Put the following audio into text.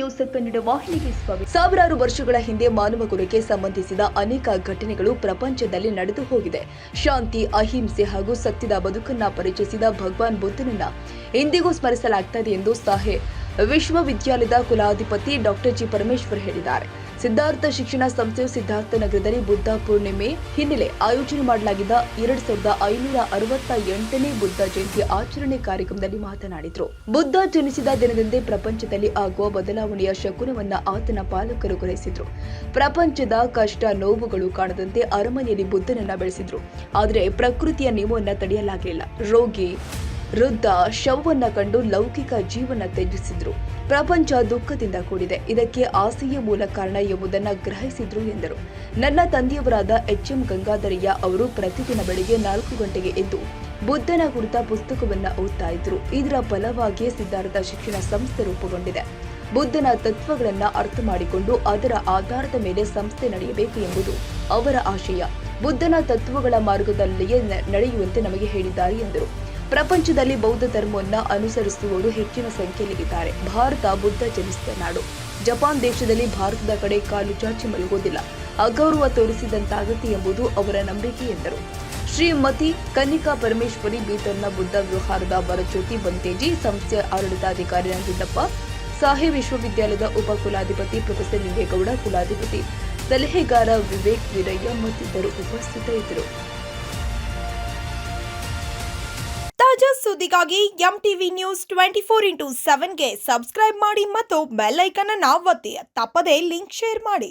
News Kannada ವಾಹಿನಿಗೆ ಸ್ವಾಗತ. ಸಾವಿರಾರು ವರ್ಷಗಳ ಹಿಂದೆ ಮಾನವ ಕುಲಕ್ಕೆ ಸಂಬಂಧಿಸಿದ ಅನೇಕ ಘಟನೆಗಳು ಪ್ರಪಂಚದಲ್ಲಿ ನಡೆದು ಹೋಗಿದೆ. ಶಾಂತಿ, ಅಹಿಂಸೆ ಹಾಗೂ ಸತ್ಯದ ಬದುಕನ್ನ ಪರಿಚಯಿಸಿದ ಭಗವಾನ್ ಬುದ್ಧನನ್ನ ಇಂದಿಗೂ ಸ್ಮರಿಸಲಾಗುತ್ತದೆ ಎಂದು ಸಾಹೆ ವಿಶ್ವವಿದ್ಯಾಲಯದ ಕುಲಾಧಿಪತಿ ಡಾಕ್ಟರ್ ಜಿ ಪರಮೇಶ್ವರ್ ಹೇಳಿದ್ದಾರೆ. ಸಿದ್ಧಾರ್ಥ ಶಿಕ್ಷಣ ಸಂಸ್ಥೆಯು ಸಿದ್ಧಾರ್ಥ ನಗರದಲ್ಲಿ ಬುದ್ಧ ಪೂರ್ಣಿಮೆ ಹಿನ್ನೆಲೆ ಆಯೋಜನೆ ಮಾಡಲಾಗಿದ್ದ 2568ನೇ ಬುದ್ಧ ಜಯಂತಿ ಆಚರಣೆ ಕಾರ್ಯಕ್ರಮದಲ್ಲಿ ಮಾತನಾಡಿದರು. ಬುದ್ಧ ಜನಿಸಿದ ದಿನದಂದೇ ಪ್ರಪಂಚದಲ್ಲಿ ಆಗುವ ಬದಲಾವಣೆಯ ಶಕುನವನ್ನ ಆತನ ಪಾಲಕರು ಗ್ರಹಿಸಿದ್ರು. ಪ್ರಪಂಚದ ಕಷ್ಟ ನೋವುಗಳು ಕಾಣದಂತೆ ಅರಮನೆಯಲ್ಲಿ ಬುದ್ಧನನ್ನ ಬೆಳೆಸಿದ್ರು. ಆದರೆ ಪ್ರಕೃತಿಯ ನಿಯಮವನ್ನ ತಡೆಯಲಾಗಲಿಲ್ಲ. ರೋಗಿ ವೃದ್ಧ ಶವವನ್ನ ಕಂಡು ಲೌಕಿಕ ಜೀವನ ತ್ಯಜಿಸಿದ್ರು. ಪ್ರಪಂಚ ದುಃಖದಿಂದ ಕೂಡಿದೆ, ಇದಕ್ಕೆ ಆಸೆಯೇ ಮೂಲ ಕಾರಣ ಎಂಬುದನ್ನು ಗ್ರಹಿಸಿದ್ರು ಎಂದರು. ನನ್ನ ತಂದೆಯವರಾದ ಎಚ್.ಎಂ. ಗಂಗಾಧರಯ್ಯ ಅವರು ಪ್ರತಿದಿನ ಬೆಳಿಗ್ಗೆ 4 ಗಂಟೆಗೆ ಎದ್ದು ಬುದ್ಧನ ಕುರಿತ ಪುಸ್ತಕವನ್ನ ಓದ್ತಾ ಇದ್ರು. ಇದರ ಫಲವಾಗಿಯೇ ಸಿದ್ಧಾರ್ಥ ಶಿಕ್ಷಣ ಸಂಸ್ಥೆ ರೂಪುಗೊಂಡಿದೆ. ಬುದ್ಧನ ತತ್ವಗಳನ್ನ ಅರ್ಥ ಮಾಡಿಕೊಂಡು ಅದರ ಆಧಾರದ ಮೇಲೆ ಸಂಸ್ಥೆ ನಡೆಯಬೇಕು ಎಂಬುದು ಅವರ ಆಶಯ. ಬುದ್ಧನ ತತ್ವಗಳ ಮಾರ್ಗದಲ್ಲಿಯೇ ನಡೆಯುವಂತೆ ನಮಗೆ ಹೇಳಿದ್ದಾರೆ ಎಂದರು. ಪ್ರಪಂಚದಲ್ಲಿ ಬೌದ್ಧ ಧರ್ಮವನ್ನು ಅನುಸರಿಸುವವರು ಹೆಚ್ಚಿನ ಸಂಖ್ಯೆಯಲ್ಲಿದ್ದಾರೆ. ಭಾರತ ಬುದ್ಧ ಜನಿಸಿದ ನಾಡು. ಜಪಾನ್ ದೇಶದಲ್ಲಿ ಭಾರತದ ಕಡೆ ಕಾಲು ಚಾಚಿ ಮಲಗುವುದಿಲ್ಲ, ಅಗೌರವ ತೋರಿಸಿದಂತಾಗುತ್ತೆ ಎಂಬುದು ಅವರ ನಂಬಿಕೆ ಎಂದರು. ಶ್ರೀಮತಿ ಕನ್ನಿಕಾ ಪರಮೇಶ್ವರಿ, ಬೀದರ್ನ ಬುದ್ಧ ವ್ಯವಹಾರದ ವರಜ್ಯೋತಿ ಬಂತೇಜಿ, ಸಂಸ್ಥೆಯ ಆಡಳಿತಾಧಿಕಾರಿ ನಂಜುಂಡಪ್ಪ, ಸಾಹೆ ವಿಶ್ವವಿದ್ಯಾಲಯದ ಉಪ ಕುಲಾಧಿಪತಿ ಪ್ರೊಫೆಸರ್ ಲಿಂಗೇಗೌಡ, ಕುಲಾಧಿಪತಿ ಸಲಹೆಗಾರ ವಿವೇಕ್ ವೀರಯ್ಯ ಮತ್ತಿತರರು ಉಪಸ್ಥಿತರಿದ್ದರು. ತಾಜಾ ಸುದ್ದಿಗಾಗಿ ಎಂಟಿವಿ ನ್ಯೂಸ್ 24x7ಗೆ ಸಬ್ಸ್ಕ್ರೈಬ್ ಮಾಡಿ ಮತ್ತು ಬೆಲ್ ಐಕಾನ್ ಅನ್ನು ಒತ್ತಿ. ತಪ್ಪದೇ ಲಿಂಕ್ ಶೇರ್ ಮಾಡಿ.